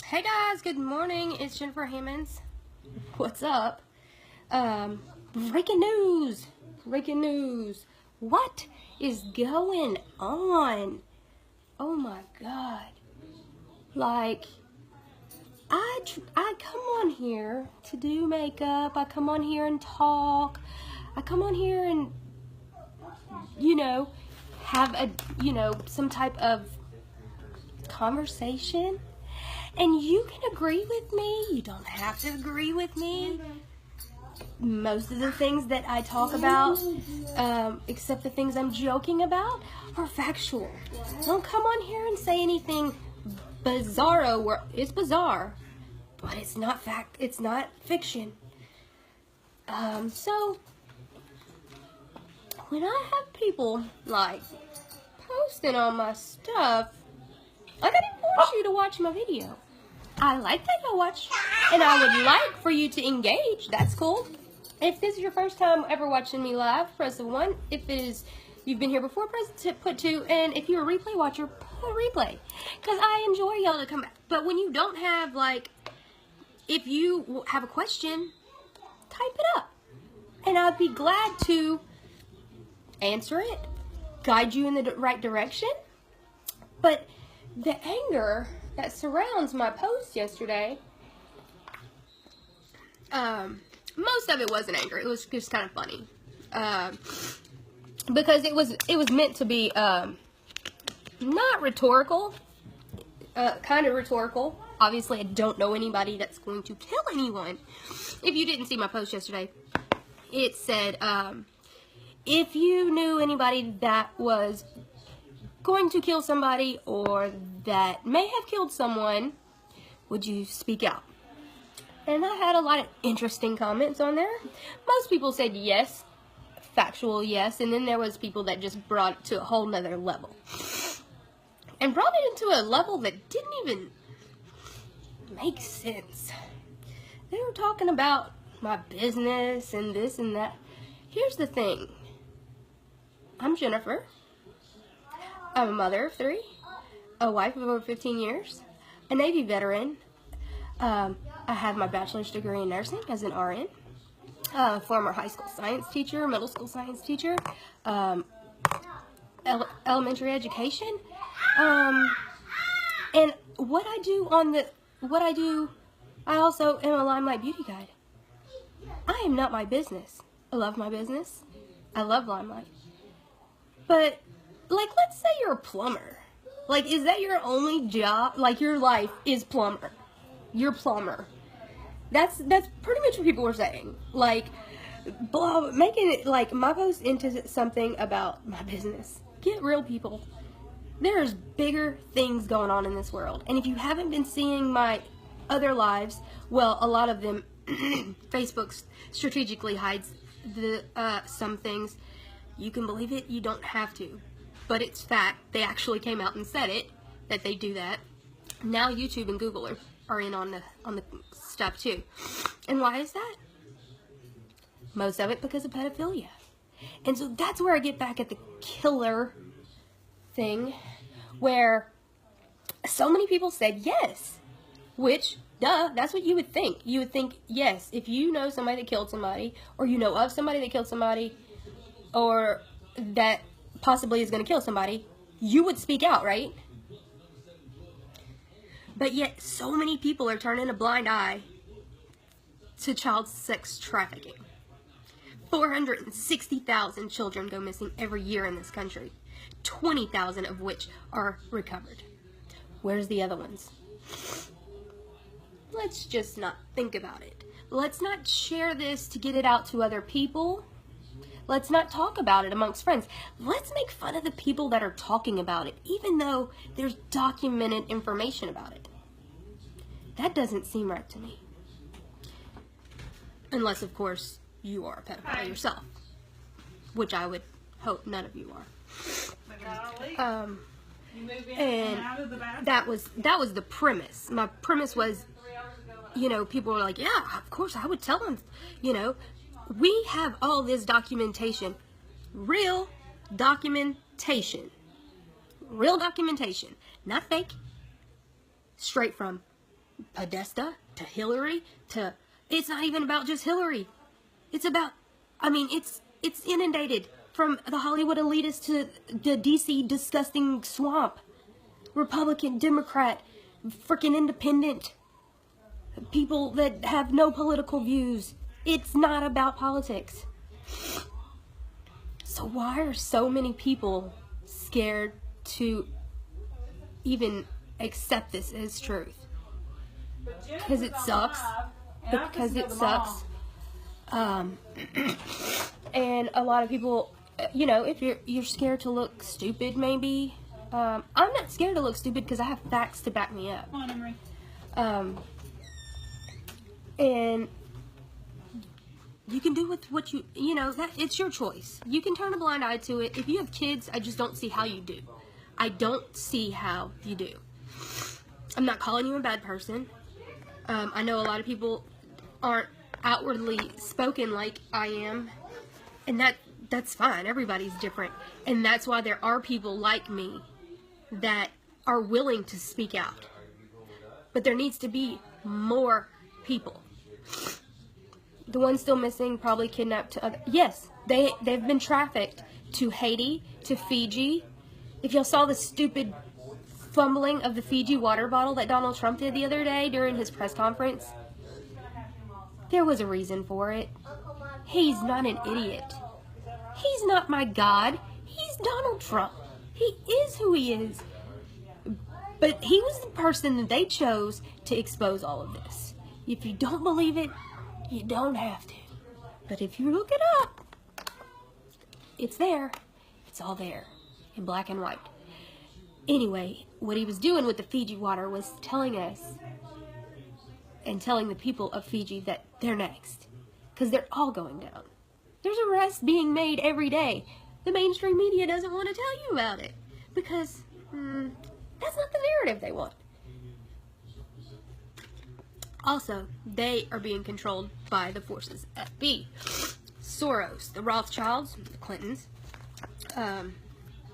Hey guys, good morning. It's Jennifer Hammonds. What's up? Breaking news. Breaking news. What is going on? Oh my God. Like, I come on here to do makeup. I come on here and talk. I come on here and, have some type of conversation. And you can agree with me. You don't have to agree with me. Most of the things that I talk about, except the things I'm joking about, are factual. Don't come on here and say anything bizarro where it's bizarre, but it's not fact. It's not fiction. So when I have people like posting on my stuff, I gotta force you to watch my video. I like that you watch, and I would like for you to engage. That's cool. If this is your first time ever watching me live, press 1. If it is, you've been here before, put 2. And if you're a replay watcher, put a replay. Because I enjoy y'all to come back. But when you don't have, if you have a question, type it up. And I'd be glad to answer it, guide you in the right direction. But the anger that surrounds my post yesterday, most of it wasn't anger. It was just kind of funny, because it was meant to be not rhetorical, kind of rhetorical. Obviously, I don't know anybody that's going to kill anyone. If you didn't see my post yesterday, it said, if you knew anybody that was going to kill somebody or that may have killed someone, would you speak out? And I had a lot of interesting comments on there. Most people said yes, factual yes, and then there was people that just brought it to a whole nother level. And brought it into a level that didn't even make sense. They were talking about my business and this and that. Here's the thing. I'm Jennifer. I'm a mother of 3, a wife of over 15 years, a Navy veteran. I have my bachelor's degree in nursing as an RN, former high school science teacher, middle school science teacher, elementary education, and what I also am a Limelight beauty guide. I am not my business. I love my business. I love Limelight. But let's say you're a plumber. Is that your only job? Your life is plumber. You're plumber. That's pretty much what people were saying. Making it my post into something about my business. Get real, people. There's bigger things going on in this world. And if you haven't been seeing my other lives, well, a lot of them, Facebook strategically hides some things. You can believe it. You don't have to. But it's fact. They actually came out and said it, that they do that. Now YouTube and Google are in on the stuff too. And why is that? Most of it because of pedophilia. And so that's where I get back at the killer thing, where so many people said yes. Which, duh, that's what you would think. You would think, yes, if you know somebody that killed somebody, or you know of somebody that killed somebody, or that possibly is going to kill somebody, you would speak out, right? But yet, so many people are turning a blind eye to child sex trafficking. 460,000 children go missing every year in this country, 20,000 of which are recovered. Where's the other ones? Let's just not think about it. Let's not share this to get it out to other people. Let's not talk about it amongst friends. Let's make fun of the people that are talking about it, even though there's documented information about it. That doesn't seem right to me. Unless, of course, you are a pedophile yourself, which I would hope none of you are. And that was the premise. My premise was, people were like, yeah, of course, I would tell them, we have all this documentation, real documentation, not fake, straight from Podesta to Hillary to, it's not even about just Hillary. It's about, I mean, it's inundated from the Hollywood elitists to the DC disgusting swamp. Republican, Democrat, freaking independent, people that have no political views. It's not about politics. So why are so many people scared to even accept this as truth? Because it sucks. Because it sucks. And a lot of people, you know, if you're scared to look stupid, maybe. I'm not scared to look stupid because I have facts to back me up. Come on, Emery. And you can do with what you know, that it's your choice. You can turn a blind eye to it. If you have kids, I just don't see how you do. I don't see how you do. I'm not calling you a bad person. I know a lot of people aren't outwardly spoken like I am, and that's fine. Everybody's different, and that's why there are people like me that are willing to speak out. But there needs to be more people. The ones still missing, probably kidnapped to other. Yes, they've been trafficked to Haiti, to Fiji. If y'all saw the stupid fumbling of the Fiji water bottle that Donald Trump did the other day during his press conference, there was a reason for it. He's not an idiot. He's not my God. He's Donald Trump. He is who he is. But he was the person that they chose to expose all of this. If you don't believe it, you don't have to. But if you look it up, it's there. It's all there in black and white. Anyway, what he was doing with the Fiji water was telling us and telling the people of Fiji that they're next. Because they're all going down. There's arrests being made every day. The mainstream media doesn't want to tell you about it. Because that's not the narrative they want. Also, they are being controlled by the forces at B. Soros, the Rothschilds, the Clintons,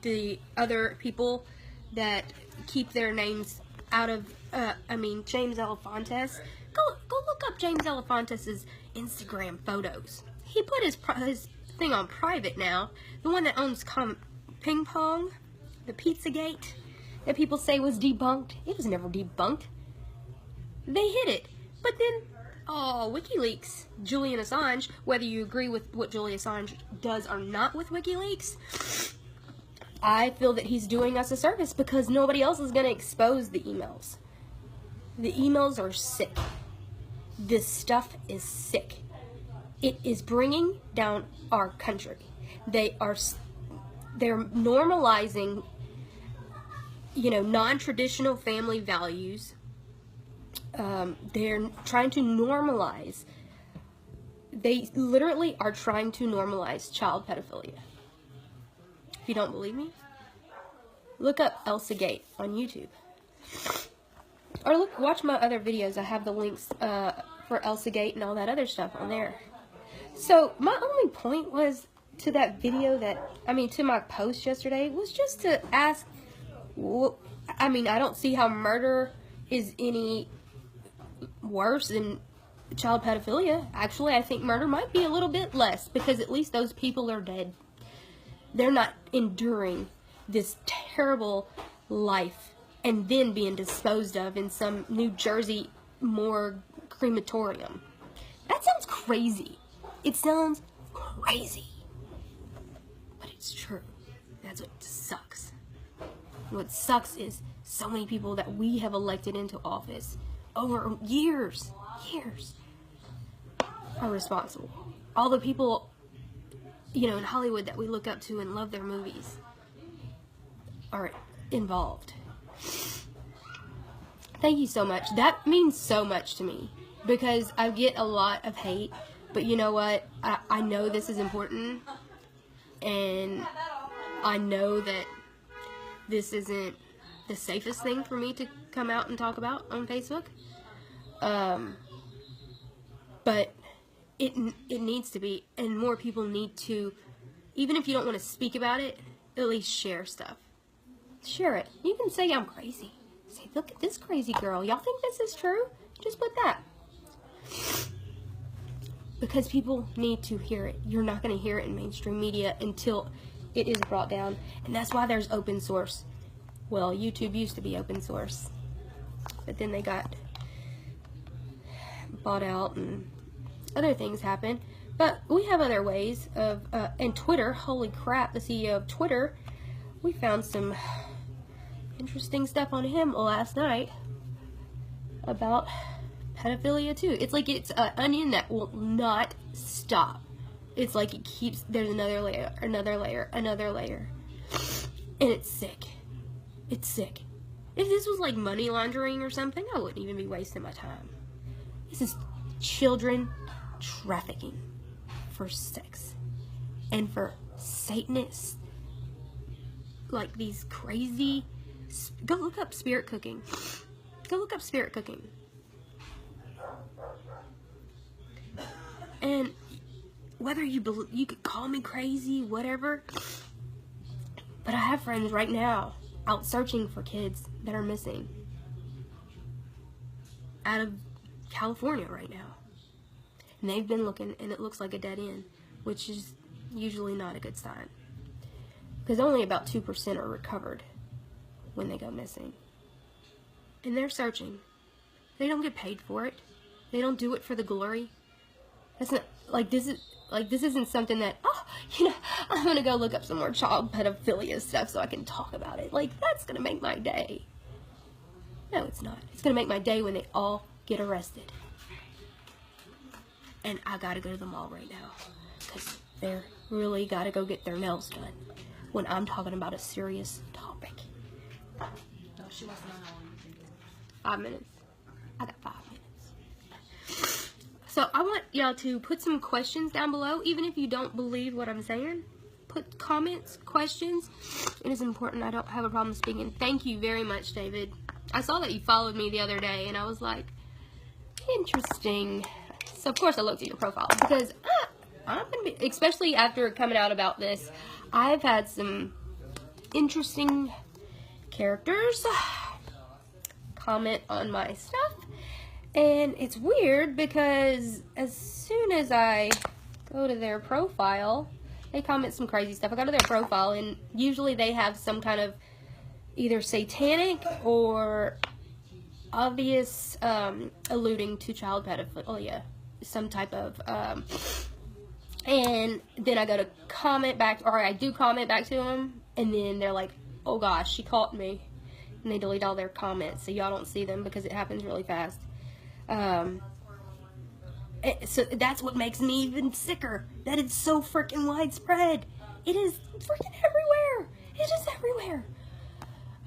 the other people that keep their names out of, James Elefantes. Go look up James Elefantes' Instagram photos. He put his thing on private now. The one that owns Ping Pong, the Pizzagate, that people say was debunked. It was never debunked. They hid it. But then, WikiLeaks, Julian Assange, whether you agree with what Julian Assange does or not with WikiLeaks, I feel that he's doing us a service because nobody else is going to expose the emails. The emails are sick. This stuff is sick. It is bringing down our country. They're normalizing, non-traditional family values. They're trying to normalize. They literally are trying to normalize child pedophilia. If you don't believe me, look up Elsa Gate on YouTube. Or watch my other videos. I have the links for Elsa Gate and all that other stuff on there. So my only point was to that video to my post yesterday was just to ask, I don't see how murder is any worse than child pedophilia. Actually, I think murder might be a little bit less because at least those people are dead. They're not enduring this terrible life and then being disposed of in some New Jersey morgue crematorium. That sounds crazy. It sounds crazy. But it's true. That's what sucks. What sucks is so many people that we have elected into office over years are responsible. All the people, in Hollywood that we look up to and love their movies are involved. Thank you so much. That means so much to me because I get a lot of hate, but you know what? I know this is important and I know that this isn't the safest thing for me to come out and talk about on Facebook. But it needs to be, and more people need to, even if you don't want to speak about it, at least share stuff. Share it. You can say I'm crazy. say, look at this crazy girl. Y'all think this is true? Just put that. Because people need to hear it. You're not going to hear it in mainstream media until it is brought down. And that's why there's open source. Well, YouTube used to be open source. But then they got bought out and other things happened. But we have other ways of, and Twitter, holy crap, the CEO of Twitter, we found some interesting stuff on him last night about pedophilia too. It's like it's an onion that will not stop. It's like it keeps, there's another layer, another layer, another layer. And it's sick. It's sick. If this was like money laundering or something, I wouldn't even be wasting my time. This is children trafficking for sex. And for Satanists, like these crazy, go look up spirit cooking. Go look up spirit cooking. And whether you believe, you could call me crazy, whatever, but I have friends right now out searching for kids that are missing out of California right now. And they've been looking, and it looks like a dead end, which is usually not a good sign. Because only about 2% are recovered when they go missing. And they're searching. They don't get paid for it. They don't do it for the glory. That's not, like, this isn't something that, oh, you know, I'm going to go look up some more child pedophilia stuff so I can talk about it. Like, that's going to make my day. No, it's not. It's going to make my day when they all get arrested. And I got to go to the mall right now. Because they're really got to go get their nails done. When I'm talking about a serious topic. No, she wants to know how long you think. 5 minutes. I got 5 minutes. So I want y'all to put some questions down below, even if you don't believe what I'm saying. Put comments, questions. It is important. I don't have a problem speaking. Thank you very much, David. I saw that you followed me the other day, and I was like, interesting. So of course I looked at your profile because I'm gonna be, especially after coming out about this, I've had some interesting characters comment on my stuff. And it's weird because as soon as I go to their profile, they comment some crazy stuff. I go to their profile and usually they have some kind of either satanic or obvious alluding to child pedophilia. Some type of, and then I go to comment back, or I do comment back to them, and then they're like, oh gosh, she caught me. And they delete all their comments so y'all don't see them because it happens really fast. So that's what makes me even sicker. That it's so freaking widespread. It is freaking everywhere. It is everywhere.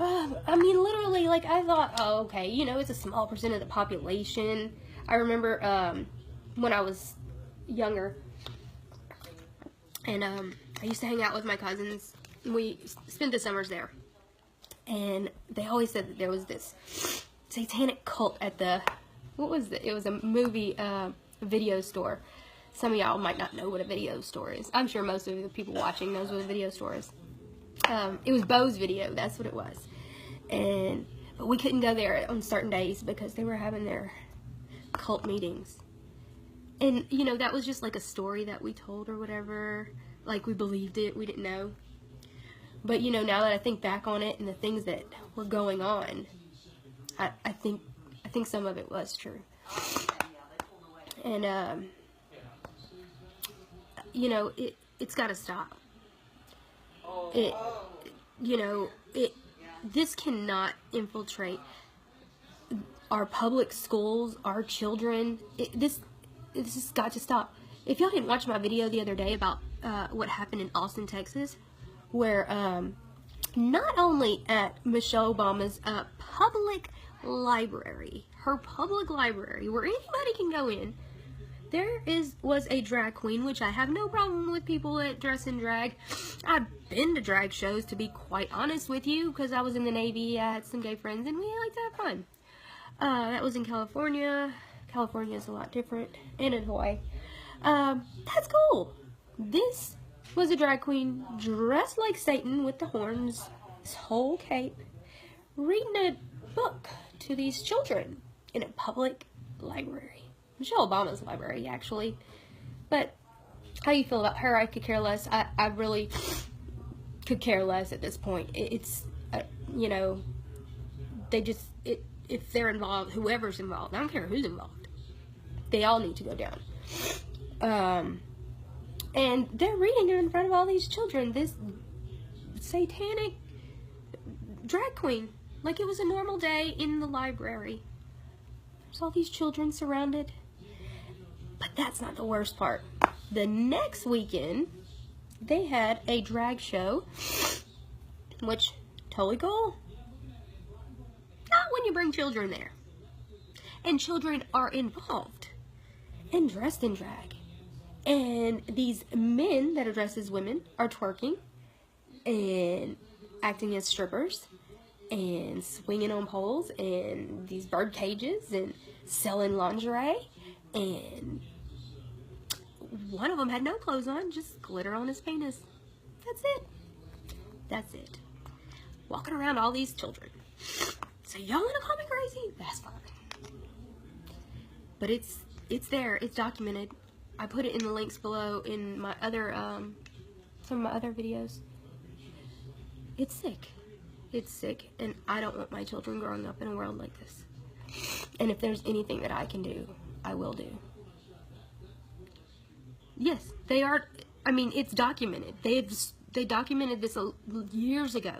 I mean, literally, like, I thought, oh, okay, you know, it's a small percent of the population. I remember, when I was younger, and, I used to hang out with my cousins. We spent the summers there. And they always said that there was this satanic cult at the, what was it? It was a movie, video store. Some of y'all might not know what a video store is. I'm sure most of the people watching knows what a video store is. It was Bo's Video, that's what it was. But we couldn't go there on certain days because they were having their cult meetings. And, you know, that was just like a story that we told or whatever. Like, we believed it, we didn't know. But, you know, now that I think back on it and the things that were going on, I think some of it was true. And, you know, it's got to stop. This cannot infiltrate our public schools, our children. This has got to stop. If y'all didn't watch my video the other day about what happened in Austin, Texas, where not only at Michelle Obama's public library, her public library, where anybody can go in, there was a drag queen, which I have no problem with people that dress in drag. I've been to drag shows, to be quite honest with you, because I was in the Navy, I had some gay friends, and we like to have fun. That was in California. California is a lot different, and in Hawaii. That's cool. This was a drag queen dressed like Satan with the horns, his whole cape, reading a book to these children in a public library. Michelle Obama's library, actually. But how you feel about her, I could care less. I really could care less at this point. It's, you know, they just, if they're involved, whoever's involved, I don't care who's involved, they all need to go down. And they're reading it in front of all these children, this satanic drag queen, like it was a normal day in the library. There's all these children surrounded. But that's not the worst part. The next weekend, they had a drag show, which, totally cool. Not when you bring children there. And children are involved and dressed in drag. And these men that are dressed as women are twerking and acting as strippers and swinging on poles and these bird cages and selling lingerie. And one of them had no clothes on, just glitter on his penis. That's it. That's it. Walking around all these children. So y'all wanna call me crazy? That's fine. But it's there. It's documented. I put it in the links below in my other some of my other videos. It's sick. It's sick, and I don't want my children growing up in a world like this. And if there's anything that I can do, I will do. Yes, they are. I mean, it's documented. They documented this years ago,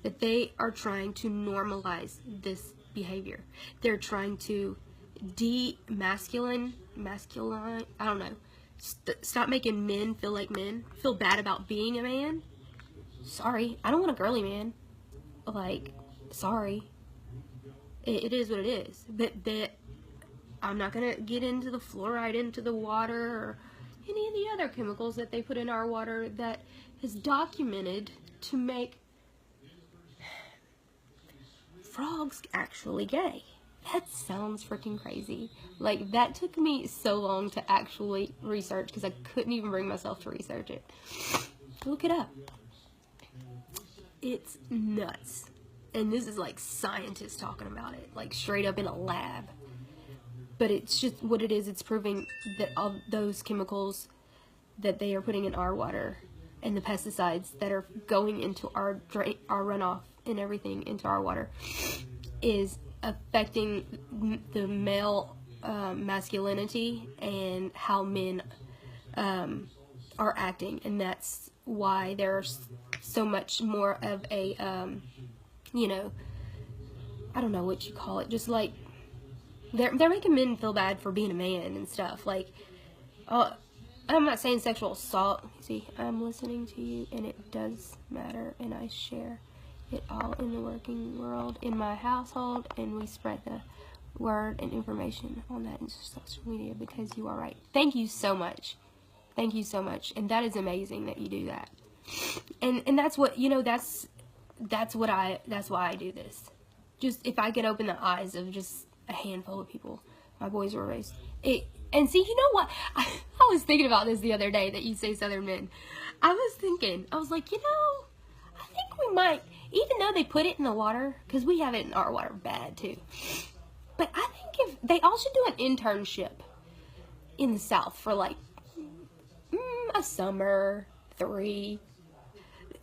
that they are trying to normalize this behavior. They're trying to masculine, I don't know, stop making men feel like men, feel bad about being a man. Sorry, I don't want a girly man. Like, sorry. It is what it is. But I'm not going to get into the fluoride into the water or any of the other chemicals that they put in our water that is documented to make frogs actually gay. That sounds freaking crazy. Like, that took me so long to actually research because I couldn't even bring myself to research it. Look it up. It's nuts. And this is like scientists talking about it, like straight up in a lab. But it's just what it is. It's proving that all those chemicals that they are putting in our water and the pesticides that are going into our runoff and everything into our water is affecting the male masculinity and how men are acting. And that's why there's so much more of a, you know, I don't know what you call it, just like, they're making men feel bad for being a man and stuff. Like, I'm not saying sexual assault. See, I'm listening to you, and it does matter, and I share it all in the working world, in my household, and we spread the word and information on that in social media because you are right. Thank you so much. Thank you so much. And that is amazing that you do that. And that's what, you know, that's why I do this. Just if I could open the eyes of just a handful of people. My boys were raised. And see, you know what? I was thinking about this the other day that you say Southern men. I was like, you know, I think we might, even though they put it in the water, because we have it in our water bad too. But I think if they all should do an internship in the South for like a summer, 3.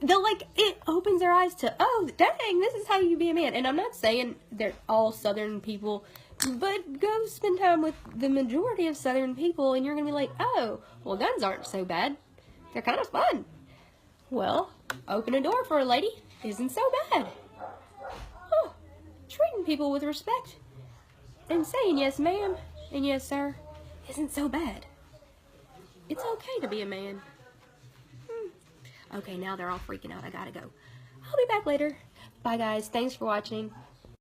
They'll like, it opens their eyes to, oh, dang, this is how you be a man. And I'm not saying they're all Southern people, but go spend time with the majority of Southern people and you're going to be like, oh, well, guns aren't so bad. They're kind of fun. Well, open a door for a lady isn't so bad. Oh, treating people with respect and saying yes, ma'am, and yes, sir, isn't so bad. It's okay to be a man. Okay, now they're all freaking out. I gotta go. I'll be back later. Bye, guys. Thanks for watching.